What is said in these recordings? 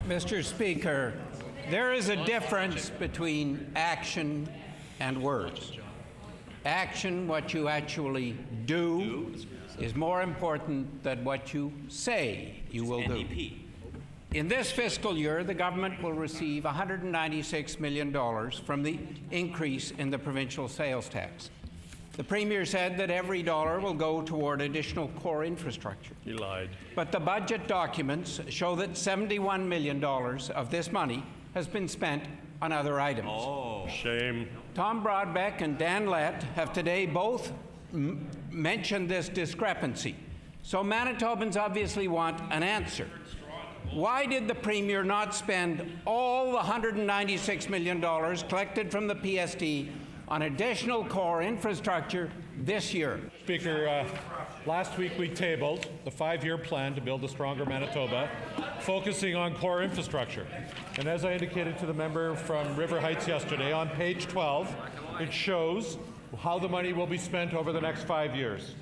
Mr. Speaker, there is a difference between action and words. Action, what you actually do, is more important than what you say you will do. In this fiscal year, the government will receive $196 million from the increase in the provincial sales tax. The Premier said that every dollar will go toward additional core infrastructure. He lied. But the budget documents show that $71 million of this money has been spent on other items. Oh, shame. Tom Broadbeck and Dan Lett have today both mentioned this discrepancy. So Manitobans obviously want an answer. Why did the Premier not spend all the $196 million collected from the PST on additional core infrastructure this year? Speaker, last week we tabled the 5-year plan to build a stronger Manitoba, focusing on core infrastructure. And as I indicated to the member from River Heights yesterday, on page 12, it shows how the money will be spent over the next 5 years.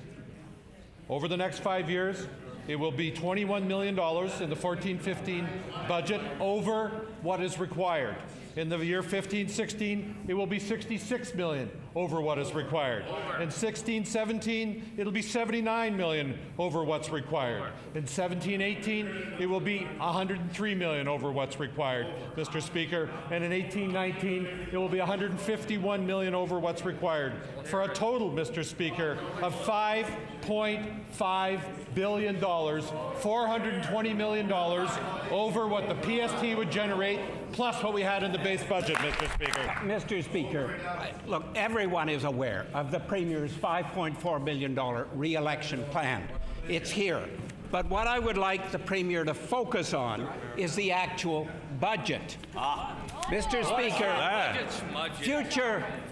Over the next 5 years, it will be $21 million in the 14-15 budget over what is required. In the year 15-16, it will be $66 million over what is required. In 16-17, it'll be $79 million over what's required. In 17-18, it will be $103 million over what's required, Mr. Speaker. And in 18-19, it will be $151 million over what's required, for a total, Mr. Speaker, of $5.5 billion, $420 million over what the PST would generate, plus what we had in the base budget, Mr. Speaker. Mr. Speaker, look, everyone is aware of the Premier's $5.4 billion re-election plan. It's here. But what I would like the Premier to focus on is the actual budget. Mr. Speaker,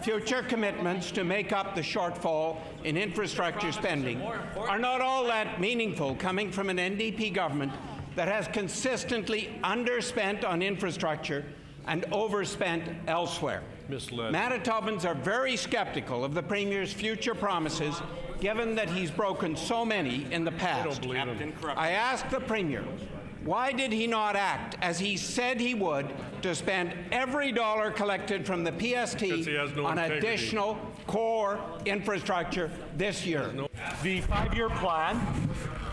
future commitments to make up the shortfall in infrastructure spending are not all that meaningful, coming from an NDP government that has consistently underspent on infrastructure and overspent elsewhere. Misled. Manitobans are very skeptical of the Premier's future promises, given that he's broken so many in the past. I ask the Premier, why did he not act as he said he would to spend every dollar collected from the PST on additional core infrastructure this year? The 5-year plan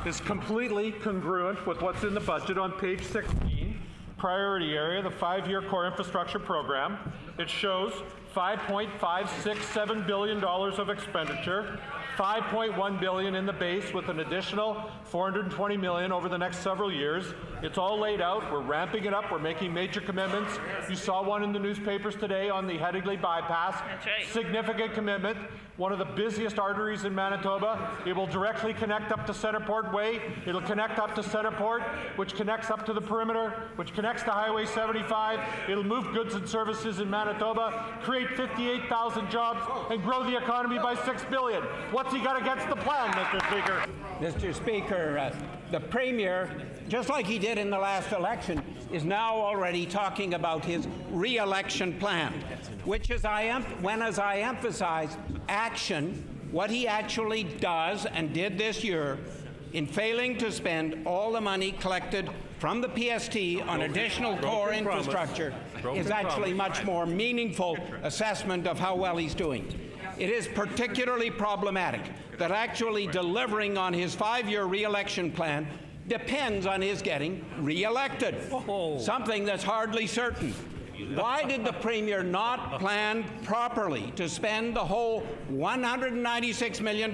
is completely congruent with what's in the budget on page 16. Priority area, the 5-year core infrastructure program. It shows $5.567 billion of expenditure, $5.1 billion in the base with an additional $420 million over the next several years. It's all laid out. We're ramping it up. We're making major commitments. You saw one in the newspapers today on the Headingley bypass. That's right. Significant commitment. One of the busiest arteries in Manitoba. It will directly connect up to Centerport Way. It'll connect up to Centerport, which connects up to the perimeter, which connects to Highway 75. It'll move goods and services in Manitoba, create 58,000 jobs, and grow the economy by $6 billion. What's he got against the plan, Mr. Speaker? Mr. Speaker, the Premier, just like he did in the last election, is now already talking about his re-election plan, which, as I emphasize, action, what he actually does and did this year in failing to spend all the money collected from the PST on additional core infrastructure is actually much more meaningful assessment of how well he's doing. It is particularly problematic that actually delivering on his 5-year re-election plan depends on his getting re-elected, something that's hardly certain. Why did the Premier not plan properly to spend the whole $196 million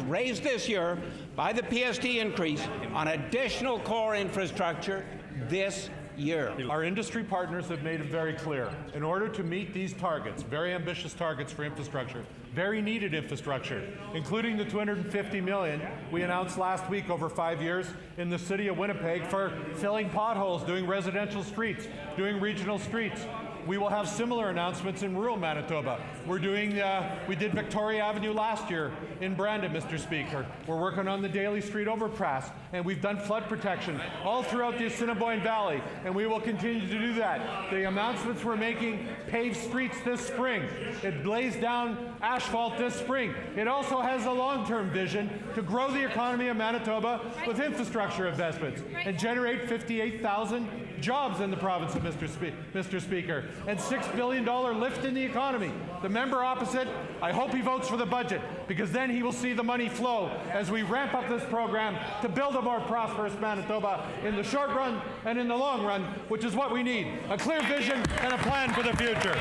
raised this year by the PST increase on additional core infrastructure this year? Our industry partners have made it very clear. In order to meet these targets, very ambitious targets for infrastructure, very needed infrastructure, including the $250 million we announced last week over 5 years in the city of Winnipeg for filling potholes, doing residential streets, doing regional streets. We will have similar announcements in rural Manitoba. We did Victoria Avenue last year in Brandon, Mr. Speaker. We're working on the Daly Street overpass, and we've done flood protection all throughout the Assiniboine Valley, and we will continue to do that. The announcements we're making: paved streets this spring. It lays down asphalt this spring. It also has a long-term vision to grow the economy of Manitoba with infrastructure investments and generate 58,000 jobs in the province of Mr. Speaker, and $6 billion lift in the economy. The member opposite, I hope he votes for the budget, because then he will see the money flow as we ramp up this program to build a more prosperous Manitoba in the short run and in the long run, which is what we need. A clear vision and a plan for the future.